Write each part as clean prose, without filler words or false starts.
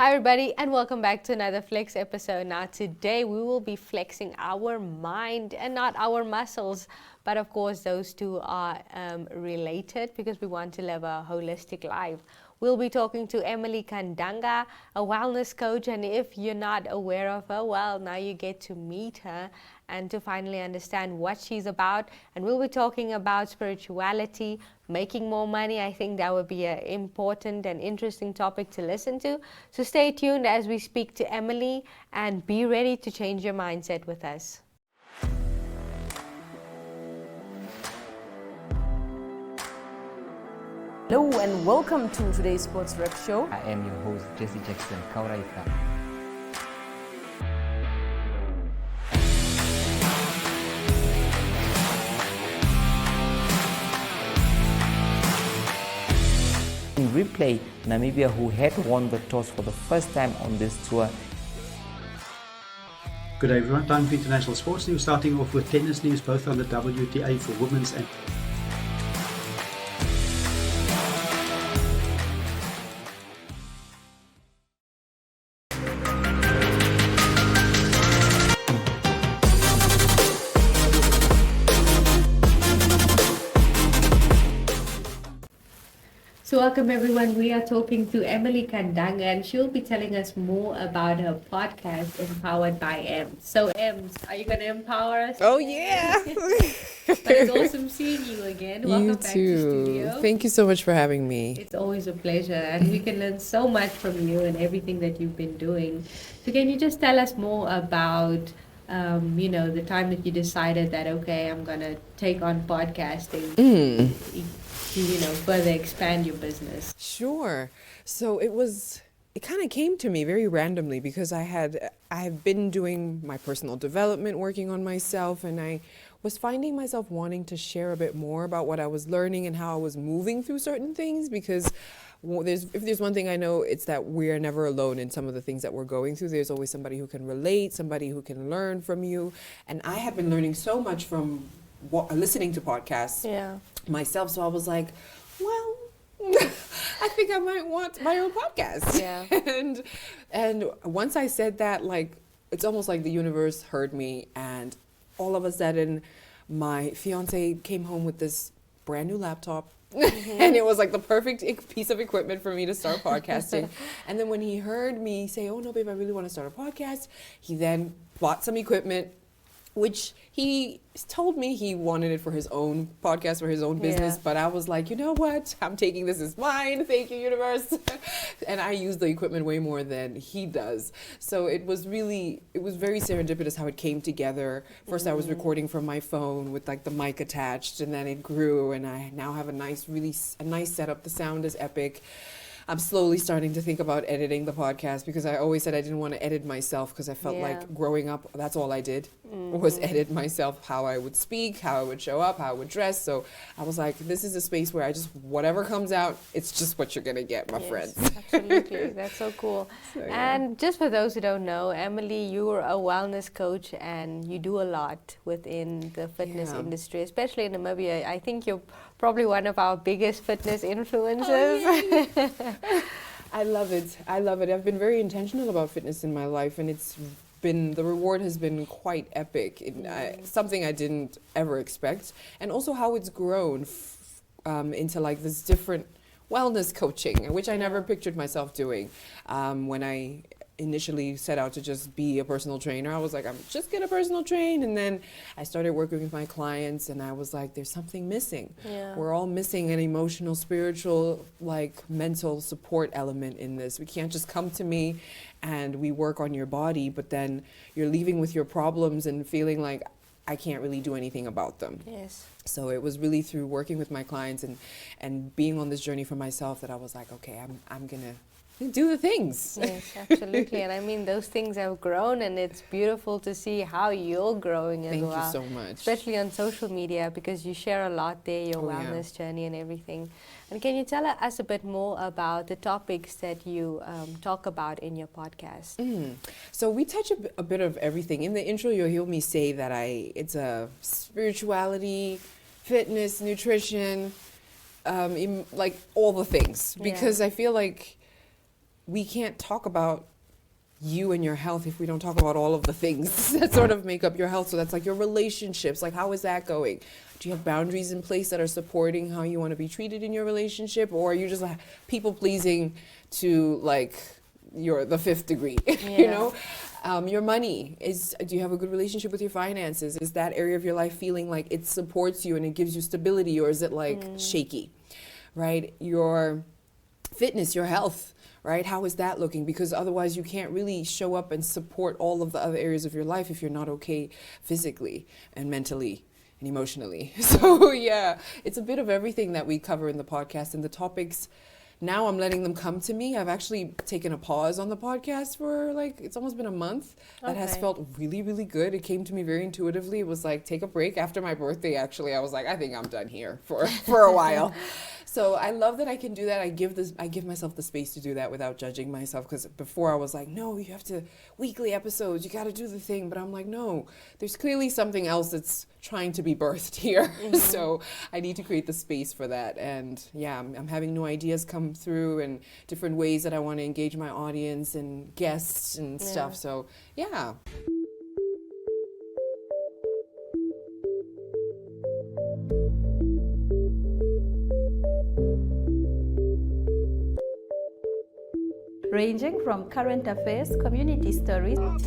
Hi everybody and welcome back to another Flex episode. Now today we will be flexing our mind and not our muscles, but of course those two are related because we want to live a holistic life. We'll be talking to Emily Kandanga, a wellness coach, and if you're not aware of her, well, now you get to meet her and to finally understand what she's about. And we'll be talking about spirituality, making more money. I think that would be an important and interesting topic to listen to. So stay tuned as we speak to Emily and be ready to change your mindset with us. Hello and welcome to today's Sports Rep Show. I am your host, Jesse Jackson Kauraita. In replay, Namibia, who had won the toss for the first time on this tour. Good day everyone, time for international sports news, starting off with tennis news, both on the WTA for women's and So welcome everyone. We are talking to Emily Kandanga and she'll be telling us more about her podcast, Empowered by Em. So Ems, are you going to empower us? Oh today? yeah. But it's awesome seeing you again. Welcome You back too. to studio. Thank you so much for having me. It's always a pleasure and we can learn so much from you and everything that you've been doing. So can you just tell us more about the time that you decided that, okay, I'm going to take on podcasting to further expand your business? Sure. So it kind of came to me very randomly because I have been doing my personal development, working on myself, and I was finding myself wanting to share a bit more about what I was learning and how I was moving through certain things because if there's one thing I know, it's that we are never alone in some of the things that we're going through. There's always somebody who can relate, somebody who can learn from you. And I had been learning so much from listening to podcasts myself. So I was like, well, I think I might want my own podcast. Yeah. and once I said that, like, it's almost like the universe heard me. And all of a sudden, my fiance came home with this brand new laptop. And it was like the perfect piece of equipment for me to start podcasting. And then when he heard me say, oh no, babe, I really want to start a podcast, he then bought some equipment, which he told me he wanted it for his own podcast, for his own business. But I was like, you know what? I'm taking this as mine. Thank you, universe. And I use the equipment way more than he does. So it was very serendipitous how it came together. First, I was recording from my phone with like the mic attached, and then it grew. And I now have a nice setup. The sound is epic. I'm slowly starting to think about editing the podcast because I always said I didn't want to edit myself because I felt like growing up, that's all I did was edit myself, how I would speak, how I would show up, how I would dress. So I was like, this is a space where whatever comes out, it's just what you're going to get, my friends. Absolutely. That's so cool. And just for those who don't know, Emily, you're a wellness coach and you do a lot within the fitness industry, especially in Namibia. I think you're probably one of our biggest fitness influencers. I love it. I've been very intentional about fitness in my life, and the reward has been quite epic. Something I didn't ever expect, and also how it's grown into like this different wellness coaching, which I never pictured myself doing. When I initially set out to just be a personal trainer, I was like, I'm just gonna personal train, and then I started working with my clients, and I was like, there's something missing. We're all missing an emotional, spiritual, like mental support element in this. We can't just come to me and we work on your body, but then you're leaving with your problems and feeling like I can't really do anything about them. Yes. So it was really through working with my clients and being on this journey for myself that I was like, okay, I'm gonna do the things. Yes, absolutely. And I mean, those things have grown, and it's beautiful to see how you're growing as well. Thank you so much. Especially on social media, because you share a lot there, your wellness journey and everything. And can you tell us a bit more about the topics that you talk about in your podcast? So we touch a bit of everything. In the intro, you'll hear me say that it's a spirituality, fitness, nutrition, like all the things. Because I feel like we can't talk about you and your health if we don't talk about all of the things that sort of make up your health. So that's like your relationships, like how is that going? Do you have boundaries in place that are supporting how you want to be treated in your relationship, or are you just like people pleasing to like the fifth degree? You know, your money do you have a good relationship with your finances? Is that area of your life feeling like it supports you and it gives you stability, or is it like shaky, right? Your fitness, your health, right? How is that looking? Because otherwise you can't really show up and support all of the other areas of your life if you're not okay physically and mentally and emotionally. So yeah, it's a bit of everything that we cover in the podcast, and the topics, now I'm letting them come to me. I've actually taken a pause on the podcast for like, it's almost been a month. That has felt really, really good. It came to me very intuitively. It was like, take a break after my birthday. Actually, I was like, I think I'm done here for a while. So I love that I can do that. I give myself the space to do that without judging myself, because before I was like, no, you have to weekly episodes, you got to do the thing. But I'm like, no, there's clearly something else that's trying to be birthed here. So I need to create the space for that. And yeah, I'm having new ideas come through and different ways that I want to engage my audience and guests and stuff. So yeah. Ranging from current affairs, community stories, local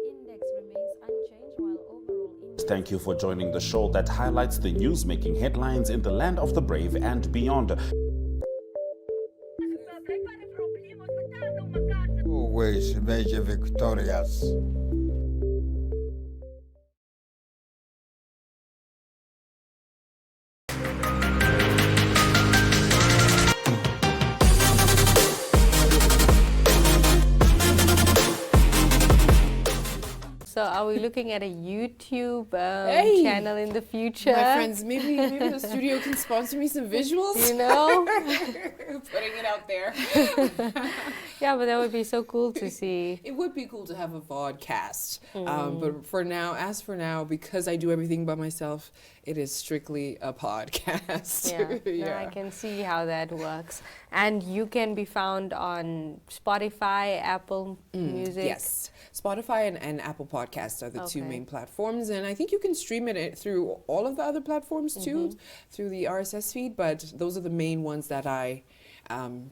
index remains unchanged while overall index. Thank you for joining the show that highlights the news making headlines in the land of the brave and beyond. Always major victorious. So are we looking at a YouTube Hey, channel in the future? My friends, maybe the studio can sponsor me some visuals. You know? Putting it out there. Yeah, but that would be so cool to see. It would be cool to have a vodcast. But for now, because I do everything by myself, it is strictly a podcast. Yeah, no, I can see how that works. And you can be found on Spotify, Apple Music. Yes, Spotify and Apple Podcasts are the two main platforms, and I think you can stream it through all of the other platforms too, through the RSS feed, but those are the main ones that I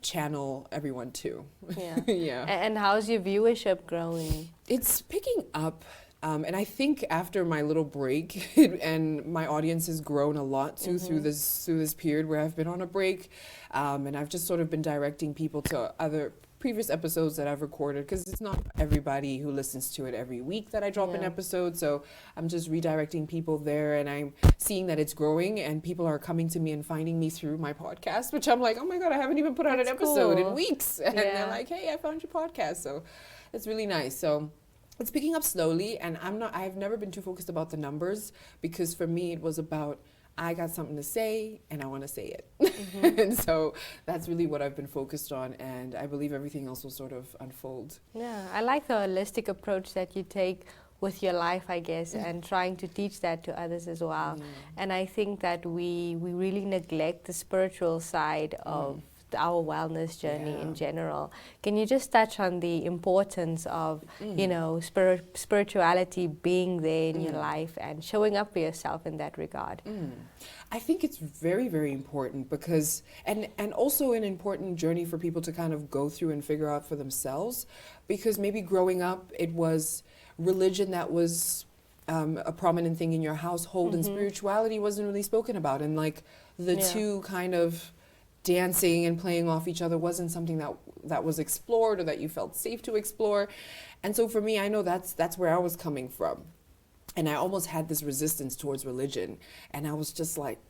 channel everyone to. Yeah. Yeah. And how's your viewership growing? It's picking up. And I think after my little break, and my audience has grown a lot too through this period where I've been on a break, and I've just sort of been directing people to other previous episodes that I've recorded, because it's not everybody who listens to it every week that I drop an episode. So I'm just redirecting people there, and I'm seeing that it's growing, and people are coming to me and finding me through my podcast, which I'm like, oh my God, I haven't even put out an episode in weeks. And they're like, hey, I found your podcast. So it's really nice. So it's picking up slowly, and I've never been too focused about the numbers, because for me it was about, I got something to say and I want to say it. And so that's really what I've been focused on, and I believe everything else will sort of unfold. Yeah, I like the holistic approach that you take with your life, I guess, and trying to teach that to others as well. And I think that we really neglect the spiritual side of our wellness journey in general. Can you just touch on the importance of, you know, spirituality being there in your life and showing up for yourself in that regard? I think it's very, very important, because, and also an important journey for people to kind of go through and figure out for themselves, because maybe growing up it was religion that was a prominent thing in your household, and spirituality wasn't really spoken about, and like the two kind of dancing and playing off each other wasn't something that was explored or that you felt safe to explore. And so for me, I know that's where I was coming from, and I almost had this resistance towards religion, and I was just like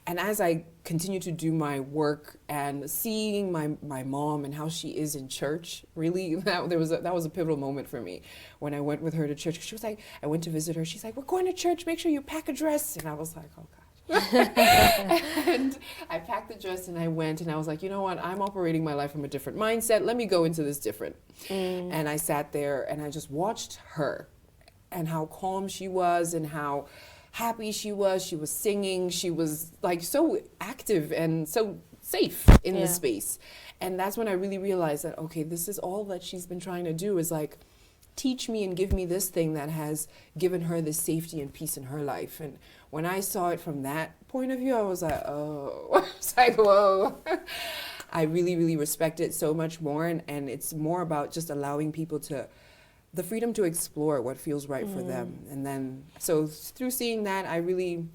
And as I continue to do my work and seeing my mom and how she is in church, really, that was a pivotal moment for me when I went with her to church. She was like, I went to visit her. She's like, we're going to church. Make sure you pack a dress. And I was like, oh, God. And I packed the dress and I went, and I was like, you know what? I'm operating my life from a different mindset. Let me go into this different. And I sat there and I just watched her and how calm she was and how happy she was singing, she was like so active and so safe in the space. And that's when I really realized that, okay, this is all that she's been trying to do, is like teach me and give me this thing that has given her this safety and peace in her life. And when I saw it from that point of view, I was like, oh, it's like, whoa. I really, really respect it so much more. And it's more about just allowing people the freedom to explore what feels right for them. And then, so through seeing that, I really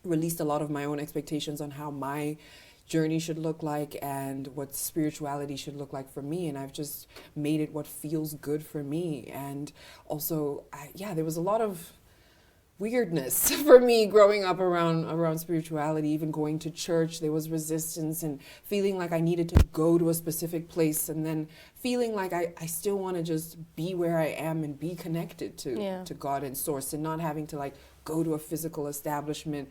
released a lot of my own expectations on how my journey should look like and what spirituality should look like for me. And I've just made it what feels good for me. And also, there was a lot of weirdness for me growing up around spirituality. Even going to church, there was resistance and feeling like I needed to go to a specific place, and then feeling like I still want to just be where I am and be connected to God and source, and not having to like go to a physical establishment.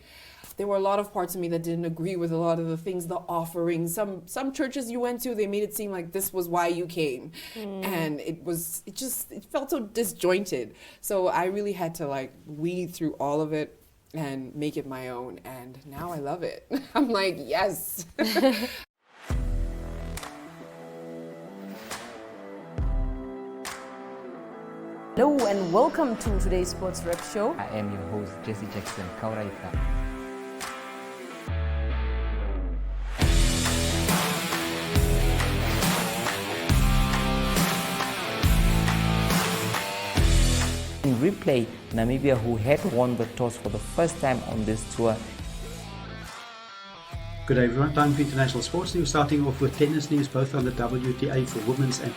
There were a lot of parts of me that didn't agree with a lot of the things, the offerings. Some churches you went to, they made it seem like this was why you came. And it felt so disjointed. So I really had to like weed through all of it and make it my own. And now I love it. I'm like, yes. Hello and welcome to today's Sports Rep Show. I am your host, Jesse Jackson Kauraita. In replay, Namibia, who had won the toss for the first time on this tour. Good day everyone, time for international sports news, starting off with tennis news, both on the WTA for women's and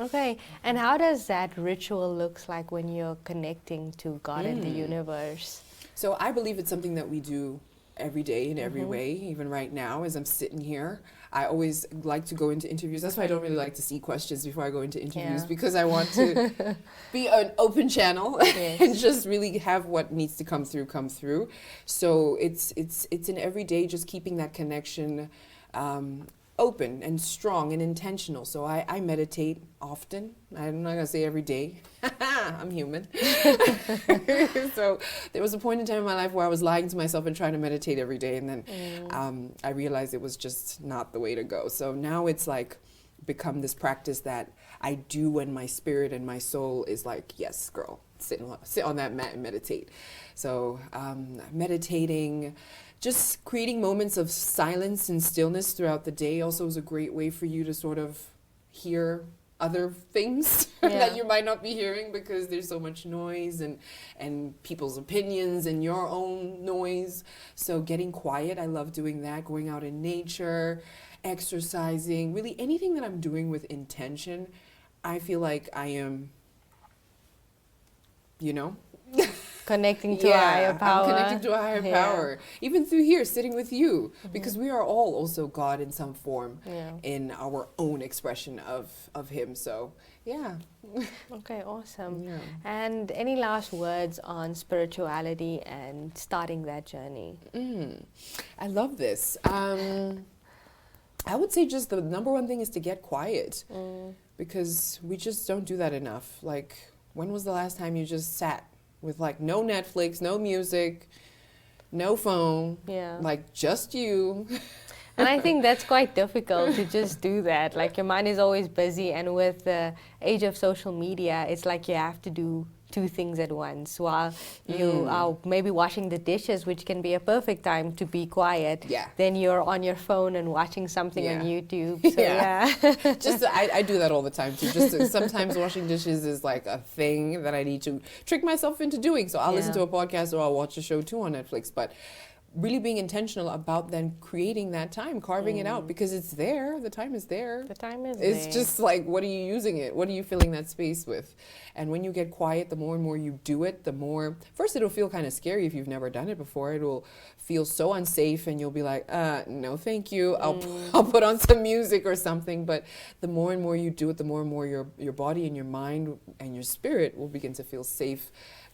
Okay, and how does that ritual looks like when you're connecting to God and the universe? So I believe it's something that we do every day in every way. Even right now, as I'm sitting here, I always like to go into interviews. That's why I don't really like to see questions before I go into interviews, because I want to be an open channel and just really have what needs to come through. So it's an everyday, just keeping that connection open and strong and intentional. So I meditate often. I'm not gonna say every day. I'm human. So there was a point in time in my life where I was lying to myself and trying to meditate every day, and then I realized it was just not the way to go. So now it's like become this practice that I do when my spirit and my soul is like, yes, girl, sit on that mat and meditate. So meditating, just creating moments of silence and stillness throughout the day also is a great way for you to sort of hear other things that you might not be hearing, because there's so much noise and people's opinions and your own noise. So getting quiet, I love doing that, going out in nature, exercising, really anything that I'm doing with intention. I feel like I am, Connecting to a higher power. I'm connecting to a higher power. Even through here, sitting with you, because we are all also God in some form in our own expression of Him. So, yeah. Okay, awesome. Yeah. And any last words on spirituality and starting that journey? I love this. I would say just the number one thing is to get quiet, because we just don't do that enough. Like, when was the last time you just sat with like no Netflix, no music, no phone, like just you? And I think that's quite difficult to just do that. Like, your mind is always busy, and with the age of social media, it's like you have to do two things at once while you are maybe washing the dishes, which can be a perfect time to be quiet. Then you're on your phone and watching something on YouTube. So Just I do that all the time too. Just sometimes washing dishes is like a thing that I need to trick myself into doing. So I'll listen to a podcast or I'll watch a show too on Netflix. But really being intentional about then creating that time, carving it out, because it's there. The time is there. The time is It's there. just like, what are you using it? What are you filling that space with? And when you get quiet, the more and more you do it, the more, first it'll feel kind of scary if you've never done it before. It will feel so unsafe and you'll be like, no, thank you. I'll put on some music or something. But the more and more you do it, the more and more your body and your mind and your spirit will begin to feel safe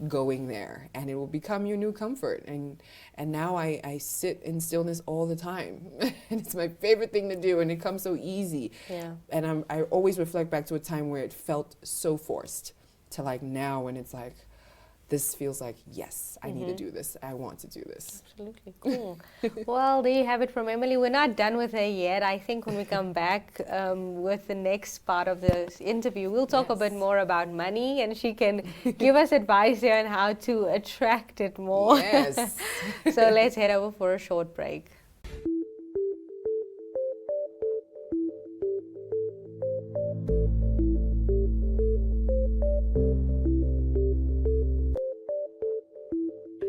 going there, and it will become your new comfort. And now I sit in stillness all the time and it's my favorite thing to do, and it comes so easy. Yeah. And I always reflect back to a time where it felt so forced to like now when it's like, this feels like, yes, I need to do this. I want to do this. Absolutely. Cool. Well, there you have it from Emily. We're not done with her yet. I think when we come back with the next part of this interview, we'll talk a bit more about money, and she can give us advice here on how to attract it more. Yes. So let's head over for a short break.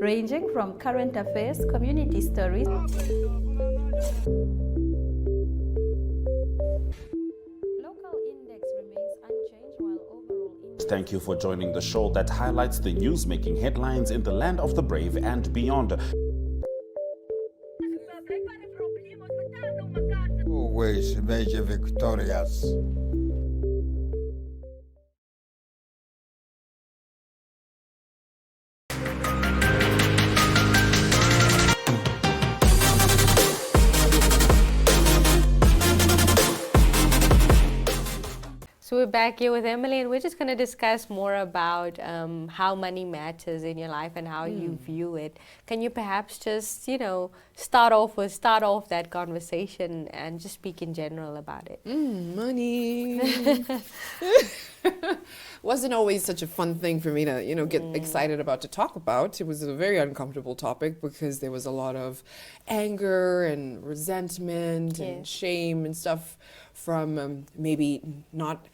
Ranging from current affairs, community stories, local index remains unchanged while overall index. Thank you for joining the show that highlights the news-making headlines in the land of the brave and beyond. Always major victorious. So we're back here with Emily, and we're just going to discuss more about how money matters in your life and how you view it. Can you perhaps just, start off that conversation and just speak in general about it? Money. Wasn't always such a fun thing for me to, get excited about, to talk about. It was a very uncomfortable topic because there was a lot of anger and resentment and shame and stuff from maybe not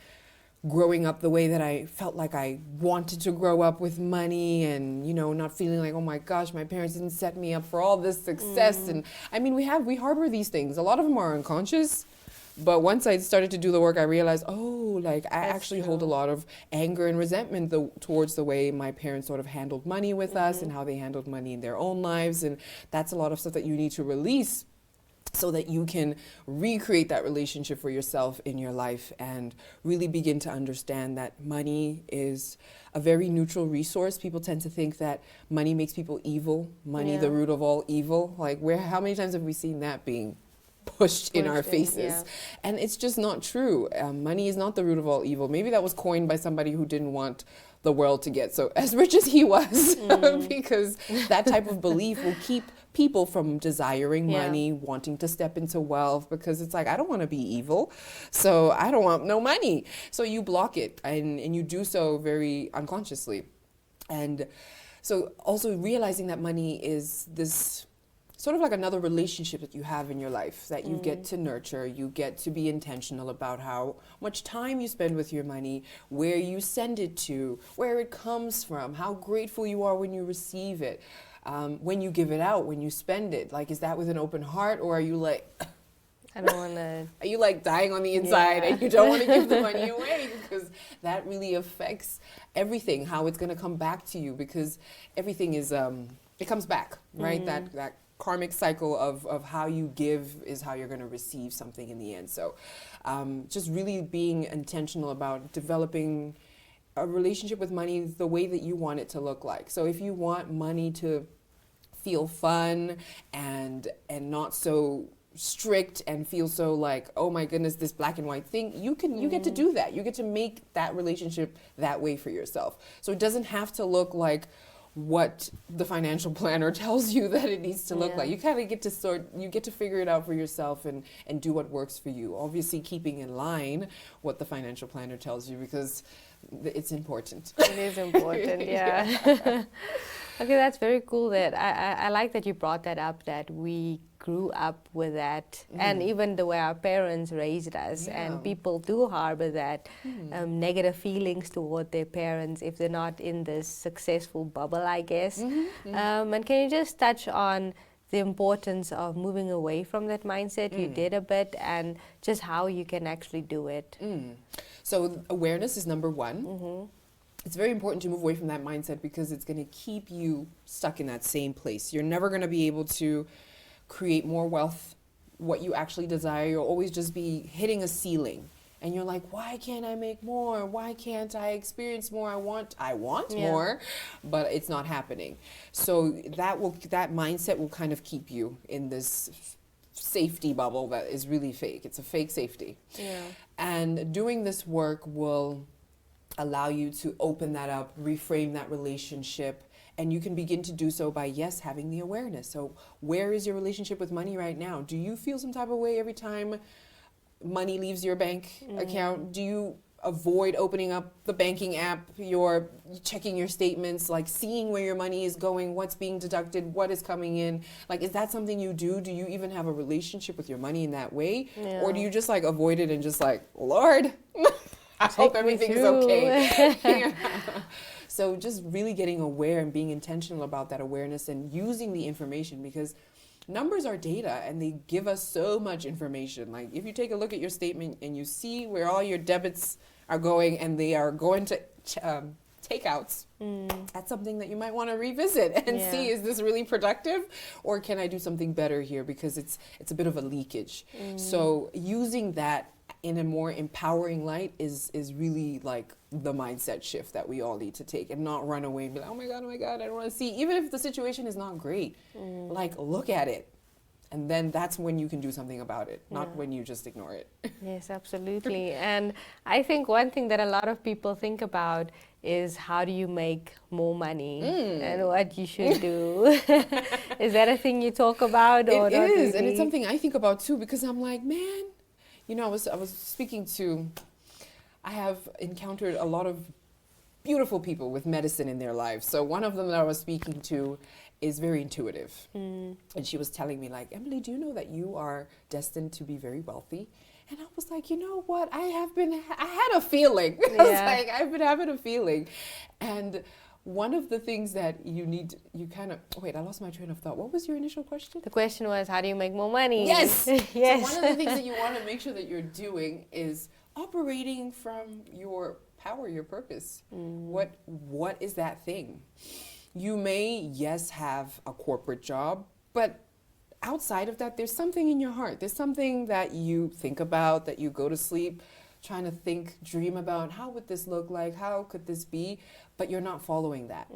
growing up the way that I felt like I wanted to grow up with money, and not feeling like, oh my gosh, my parents didn't set me up for all this success. And I mean, we harbor these things. A lot of them are unconscious, but once I started to do the work, I realized, I actually hold a lot of anger and resentment towards the way my parents sort of handled money with us and how they handled money in their own lives. And that's a lot of stuff that you need to release so that you can recreate that relationship for yourself in your life and really begin to understand that money is a very neutral resource. People tend to think that money makes people evil, money the root of all evil. Like, how many times have we seen that being pushed in our faces? And it's just not true. Money is not the root of all evil. Maybe that was coined by somebody who didn't want the world to get so as rich as he was, because that type of belief will keep people from desiring money, wanting to step into wealth, because it's like, I don't want to be evil, so I don't want no money. So you block it, and you do so very unconsciously. And so also realizing that money is this sort of like another relationship that you have in your life that you get to nurture. You get to be intentional about how much time you spend with your money, where you send it to, where it comes from, how grateful you are when you receive it, when you give it out, when you spend it. Like, is that with an open heart, or are you like, I don't want to... Are you like dying on the inside and you don't want to give the money away? Because that really affects everything, how it's going to come back to you, because everything is, it comes back, right? That karmic cycle of how you give is how you're going to receive something in the end. So just really being intentional about developing a relationship with money the way that you want it to look like. So if you want money to feel fun and not so strict and feel so like, oh my goodness, this black and white thing, you get to do that. You get to make that relationship that way for yourself. So it doesn't have to look like what the financial planner tells you that it needs to look like. You kind of get to you get to figure it out for yourself and do what works for you. Obviously keeping in line what the financial planner tells you, because it's important. It is important, yeah. Okay, that's very cool. That I like that you brought that up, that we grew up with that, and even the way our parents raised us, and people do harbor that negative feelings toward their parents if they're not in this successful bubble, I guess. And can you just touch on the importance of moving away from that mindset. You did a bit, and just how you can actually do it. So awareness is number one. It's very important to move away from that mindset because it's going to keep you stuck in that same place. You're never going to be able to create more wealth, what you actually desire. You'll always just be hitting a ceiling. And you're like, why can't I make more? Why can't I experience more? I want more, but it's not happening. So that mindset will kind of keep you in this safety bubble that is really fake. It's a fake safety. Yeah. And doing this work will allow you to open that up, reframe that relationship, and you can begin to do so by, yes, having the awareness. So where is your relationship with money right now? Do you feel some type of way every time money leaves your bank account? Do you avoid opening up the banking app, you're checking your statements, like seeing where your money is going, what's being deducted, what is coming in? Like, is that something you do? Do you even have a relationship with your money in that way? Yeah. Or do you just like avoid it and just like, Lord, I hope everything's okay. So just really getting aware and being intentional about that awareness and using the information, because numbers are data and they give us so much information. Like if you take a look at your statement and you see where all your debits are going and they are going to takeouts, that's something that you might want to revisit and see, is this really productive, or can I do something better here, because it's a bit of a leakage. So using that in a more empowering light is really like the mindset shift that we all need to take, and not run away and be like, oh my God, I don't want to see. Even if the situation is not great, like look at it. And then that's when you can do something about it, not when you just ignore it. Yes, absolutely. And I think one thing that a lot of people think about is how do you make more money and what you should do. Is that a thing you talk about? Or It not is, really? and it's something I think about too, because I'm like, man, you know, I was speaking to, I have encountered a lot of beautiful people with medicine in their lives. So one of them that I was speaking to is very intuitive. And she was telling me like, Emily, do you know that you are destined to be very wealthy? And I was like, you know what? I had a feeling. I was like, I've been having a feeling. And one of the things that wait, I lost my train of thought. What was your initial question? The question was, how do you make more money? Yes. Yes. So one of the things that you want to make sure that you're doing is operating from your power, your purpose. What is that thing? You may, yes, have a corporate job, but outside of that, there's something in your heart. There's something that you think about, that you go to sleep trying to think, dream about, how would this look like? How could this be? But you're not following that.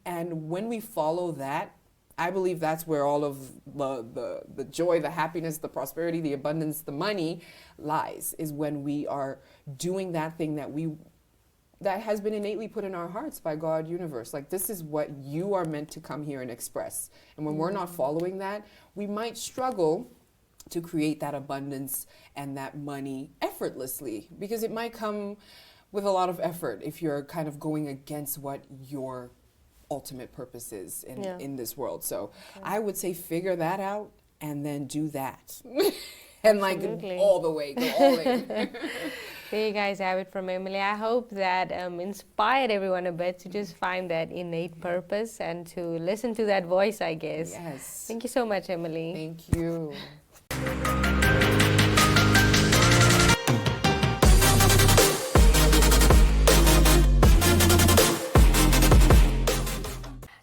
And when we follow that, I believe that's where all of the joy, the happiness, the prosperity, the abundance, the money lies, is when we are doing that thing that has been innately put in our hearts by God, universe. Like, this is what you are meant to come here and express. And when we're not following that, we might struggle to create that abundance and that money effortlessly, because it might come with a lot of effort if you're kind of going against what your ultimate purpose is in this world. So I would say figure that out and then do that. And like all the way, go all in. There you guys have it from Emily. I hope that inspired everyone a bit to just find that innate purpose and to listen to that voice, I guess. Yes. Thank you so much, Emily. Thank you.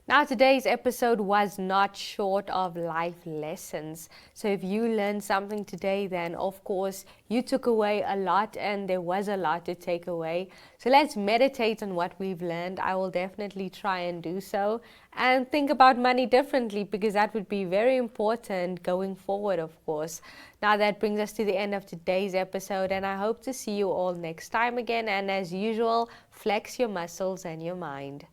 Now, today's episode was not short of life lessons. So if you learned something today, then of course you took away a lot, and there was a lot to take away. So let's meditate on what we've learned. I will definitely try and do so, and think about money differently, because that would be very important going forward, of course. Now that brings us to the end of today's episode, and I hope to see you all next time again. And as usual, flex your muscles and your mind.